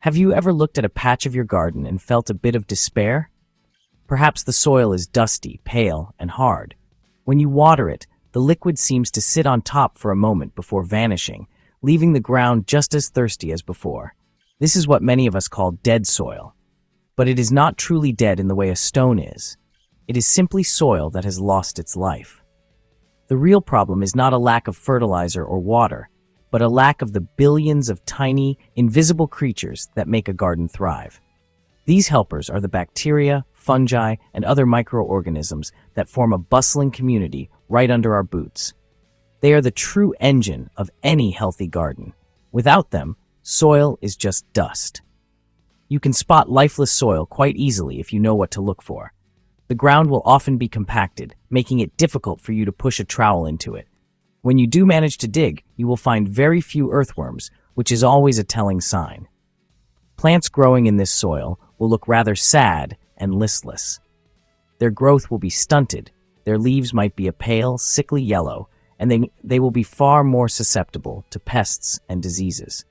Have you ever looked at a patch of your garden and felt a bit of despair? Perhaps the soil is dusty, pale, and hard. When you water it, the liquid seems to sit on top for a moment before vanishing, leaving the ground just as thirsty as before. This is what many of us call dead soil. But it is not truly dead in the way a stone is. It is simply soil that has lost its life. The real problem is not a lack of fertilizer or water, but a lack of the billions of tiny, invisible creatures that make a garden thrive. These helpers are the bacteria, fungi, and other microorganisms that form a bustling community right under our boots. They are the true engine of any healthy garden. Without them, soil is just dust. You can spot lifeless soil quite easily if you know what to look for. The ground will often be compacted, making it difficult for you to push a trowel into it. When you do manage to dig, you will find very few earthworms, which is always a telling sign. Plants growing in this soil will look rather sad and listless. Their growth will be stunted, their leaves might be a pale, sickly yellow, and they will be far more susceptible to pests and diseases.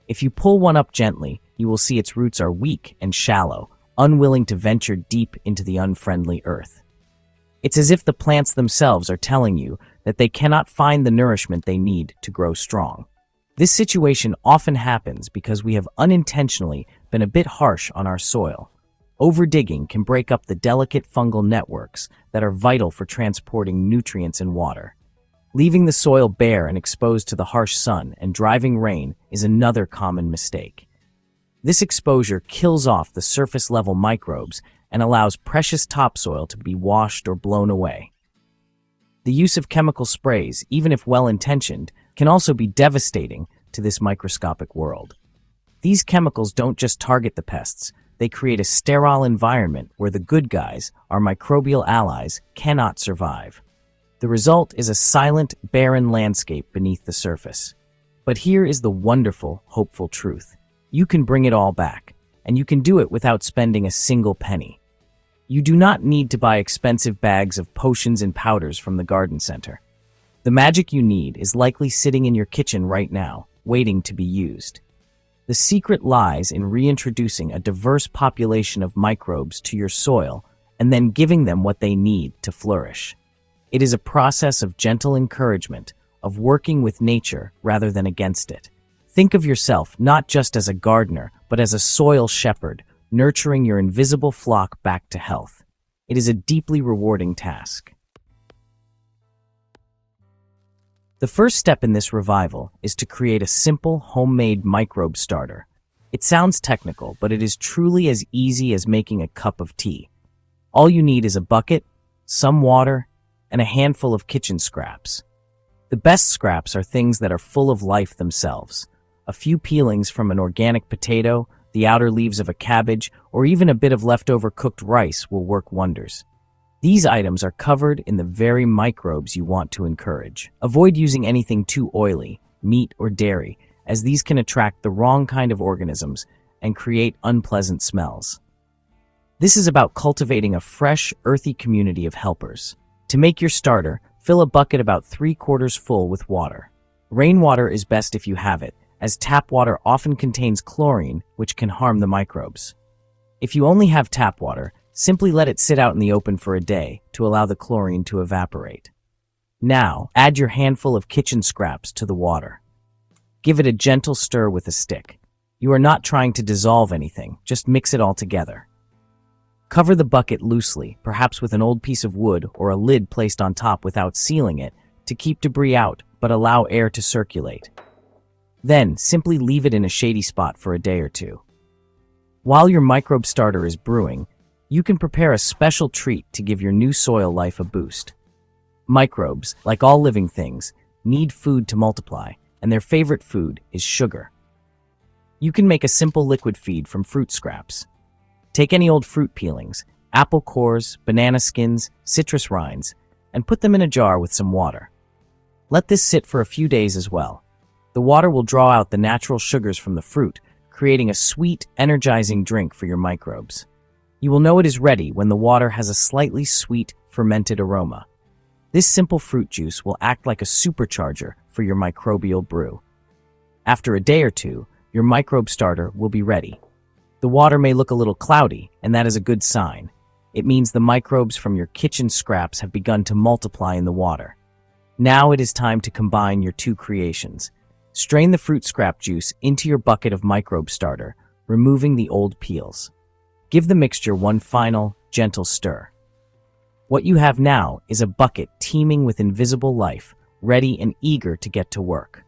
If you pull one up gently, you will see its roots are weak and shallow, unwilling to venture deep into the unfriendly earth. It's as if the plants themselves are telling you that they cannot find the nourishment they need to grow strong. This situation often happens because we have unintentionally been a bit harsh on our soil. Overdigging can break up the delicate fungal networks that are vital for transporting nutrients and water. Leaving the soil bare and exposed to the harsh sun and driving rain is another common mistake. This exposure kills off the surface-level microbes and allows precious topsoil to be washed or blown away. The use of chemical sprays, even if well-intentioned, can also be devastating to this microscopic world. These chemicals don't just target the pests, they create a sterile environment where the good guys, our microbial allies, cannot survive. The result is a silent, barren landscape beneath the surface. But here is the wonderful, hopeful truth. You can bring it all back, and you can do it without spending a single penny. You do not need to buy expensive bags of potions and powders from the garden center. The magic you need is likely sitting in your kitchen right now, waiting to be used. The secret lies in reintroducing a diverse population of microbes to your soil and then giving them what they need to flourish. It is a process of gentle encouragement, of working with nature rather than against it. Think of yourself not just as a gardener, but as a soil shepherd, nurturing your invisible flock back to health. It is a deeply rewarding task. The first step in this revival is to create a simple, homemade microbe starter. It sounds technical, but it is truly as easy as making a cup of tea. All you need is a bucket, some water, and a handful of kitchen scraps. The best scraps are things that are full of life themselves. A few peelings from an organic potato, the outer leaves of a cabbage, or even a bit of leftover cooked rice will work wonders. These items are covered in the very microbes you want to encourage. Avoid using anything too oily, meat or dairy, as these can attract the wrong kind of organisms and create unpleasant smells. This is about cultivating a fresh, earthy community of helpers. To make your starter, fill a bucket about 3/4 full with water. Rainwater is best if you have it, as tap water often contains chlorine, which can harm the microbes. If you only have tap water, simply let it sit out in the open for a day to allow the chlorine to evaporate. Now, add your handful of kitchen scraps to the water. Give it a gentle stir with a stick. You are not trying to dissolve anything, just mix it all together. Cover the bucket loosely, perhaps with an old piece of wood or a lid placed on top without sealing it, to keep debris out, but allow air to circulate. Then, simply leave it in a shady spot for a day or two. While your microbe starter is brewing, you can prepare a special treat to give your new soil life a boost. Microbes, like all living things, need food to multiply, and their favorite food is sugar. You can make a simple liquid feed from fruit scraps. Take any old fruit peelings, apple cores, banana skins, citrus rinds, and put them in a jar with some water. Let this sit for a few days as well. The water will draw out the natural sugars from the fruit, creating a sweet, energizing drink for your microbes. You will know it is ready when the water has a slightly sweet, fermented aroma. This simple fruit juice will act like a supercharger for your microbial brew. After a day or two, your microbe starter will be ready. The water may look a little cloudy, and that is a good sign. It means the microbes from your kitchen scraps have begun to multiply in the water. Now it is time to combine your two creations. Strain the fruit scrap juice into your bucket of microbe starter, removing the old peels. Give the mixture one final, gentle stir. What you have now is a bucket teeming with invisible life, ready and eager to get to work.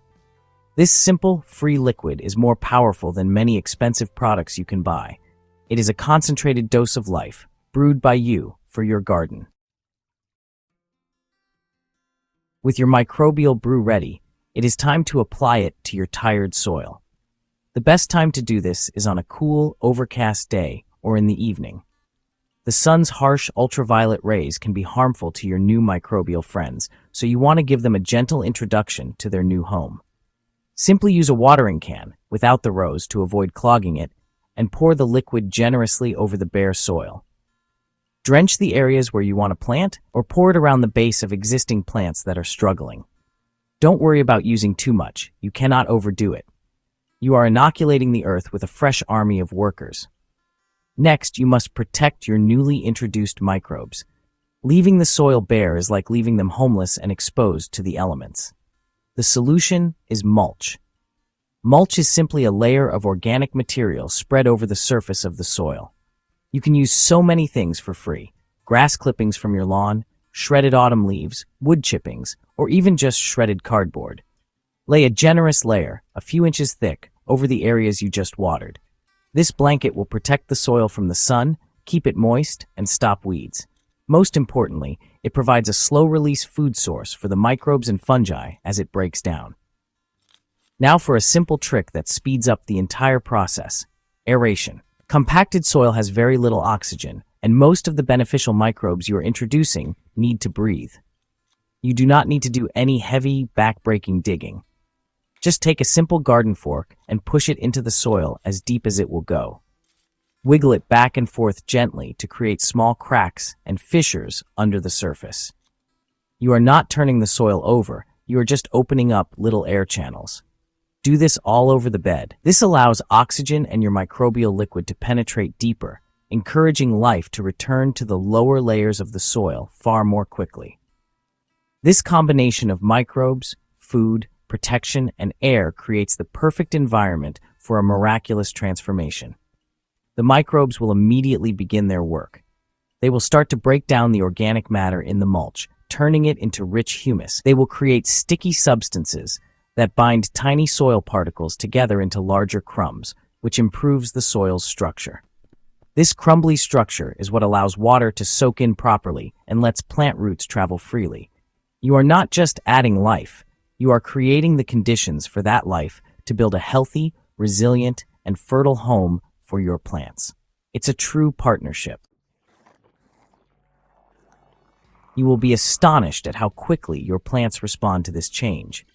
This simple, free liquid is more powerful than many expensive products you can buy. It is a concentrated dose of life, brewed by you for your garden. With your microbial brew ready, it is time to apply it to your tired soil. The best time to do this is on a cool, overcast day or in the evening. The sun's harsh ultraviolet rays can be harmful to your new microbial friends, so you want to give them a gentle introduction to their new home. Simply use a watering can, without the rose to avoid clogging it, and pour the liquid generously over the bare soil. Drench the areas where you want to plant, or pour it around the base of existing plants that are struggling. Don't worry about using too much. You cannot overdo it. You are inoculating the earth with a fresh army of workers. Next, you must protect your newly introduced microbes. Leaving the soil bare is like leaving them homeless and exposed to the elements. The solution is mulch. Mulch is simply a layer of organic material spread over the surface of the soil. You can use so many things for free: grass clippings from your lawn, shredded autumn leaves, wood chippings, or even just shredded cardboard. Lay a generous layer, a few inches thick, over the areas you just watered. This blanket will protect the soil from the sun, keep it moist, and stop weeds. Most importantly, it provides a slow-release food source for the microbes and fungi as it breaks down. Now for a simple trick that speeds up the entire process: aeration. Compacted soil has very little oxygen, and most of the beneficial microbes you are introducing need to breathe. You do not need to do any heavy, back-breaking digging. Just take a simple garden fork and push it into the soil as deep as it will go. Wiggle it back and forth gently to create small cracks and fissures under the surface. You are not turning the soil over, you are just opening up little air channels. Do this all over the bed. This allows oxygen and your microbial liquid to penetrate deeper, encouraging life to return to the lower layers of the soil far more quickly. This combination of microbes, food, protection, and air creates the perfect environment for a miraculous transformation. The microbes will immediately begin their work. They will start to break down the organic matter in the mulch, turning it into rich humus. They will create sticky substances that bind tiny soil particles together into larger crumbs, which improves the soil's structure. This crumbly structure is what allows water to soak in properly and lets plant roots travel freely. You are not just adding life, you are creating the conditions for that life to build a healthy, resilient, and fertile home for your plants. It's a true partnership. You will be astonished at how quickly your plants respond to this change.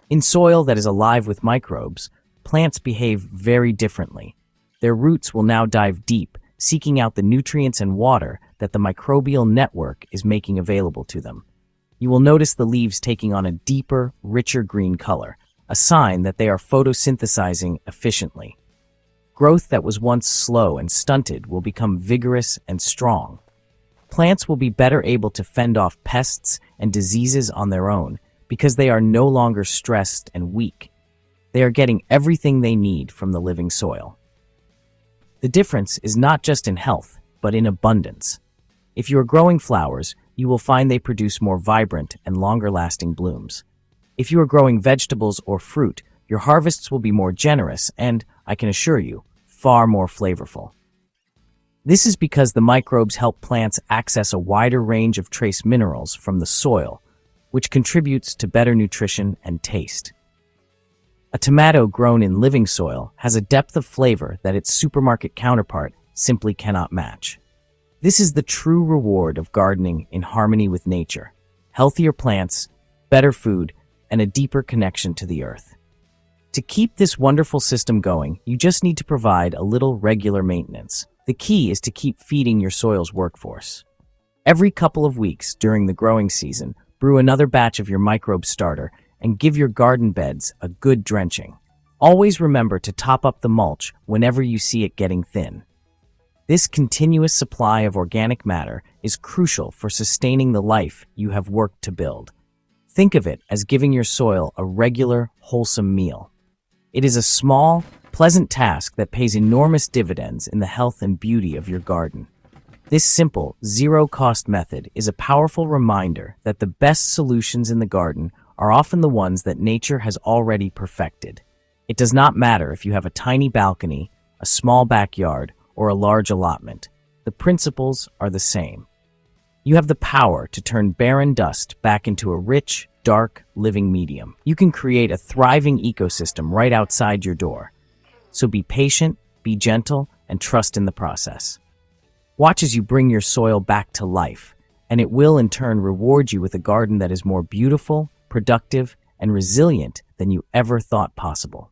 In soil that is alive with microbes, plants behave very differently. Their roots will now dive deep, seeking out the nutrients and water that the microbial network is making available to them. You will notice the leaves taking on a deeper, richer green color, a sign that they are photosynthesizing efficiently. Growth that was once slow and stunted will become vigorous and strong. Plants will be better able to fend off pests and diseases on their own because they are no longer stressed and weak. They are getting everything they need from the living soil. The difference is not just in health, but in abundance. If you are growing flowers, you will find they produce more vibrant and longer-lasting blooms. If you are growing vegetables or fruit, your harvests will be more generous and, I can assure you, far more flavorful. This is because the microbes help plants access a wider range of trace minerals from the soil, which contributes to better nutrition and taste. A tomato grown in living soil has a depth of flavor that its supermarket counterpart simply cannot match. This is the true reward of gardening in harmony with nature: healthier plants, better food, and a deeper connection to the earth. To keep this wonderful system going, you just need to provide a little regular maintenance. The key is to keep feeding your soil's workforce. Every couple of weeks during the growing season, brew another batch of your microbe starter and give your garden beds a good drenching. Always remember to top up the mulch whenever you see it getting thin. This continuous supply of organic matter is crucial for sustaining the life you have worked to build. Think of it as giving your soil a regular, wholesome meal. It is a small, pleasant task that pays enormous dividends in the health and beauty of your garden. This simple, zero-cost method is a powerful reminder that the best solutions in the garden are often the ones that nature has already perfected. It does not matter if you have a tiny balcony, a small backyard, or a large allotment. The principles are the same. You have the power to turn barren dust back into a rich, dark, living medium. You can create a thriving ecosystem right outside your door. So be patient, be gentle, and trust in the process. Watch as you bring your soil back to life, and it will in turn reward you with a garden that is more beautiful, productive, and resilient than you ever thought possible.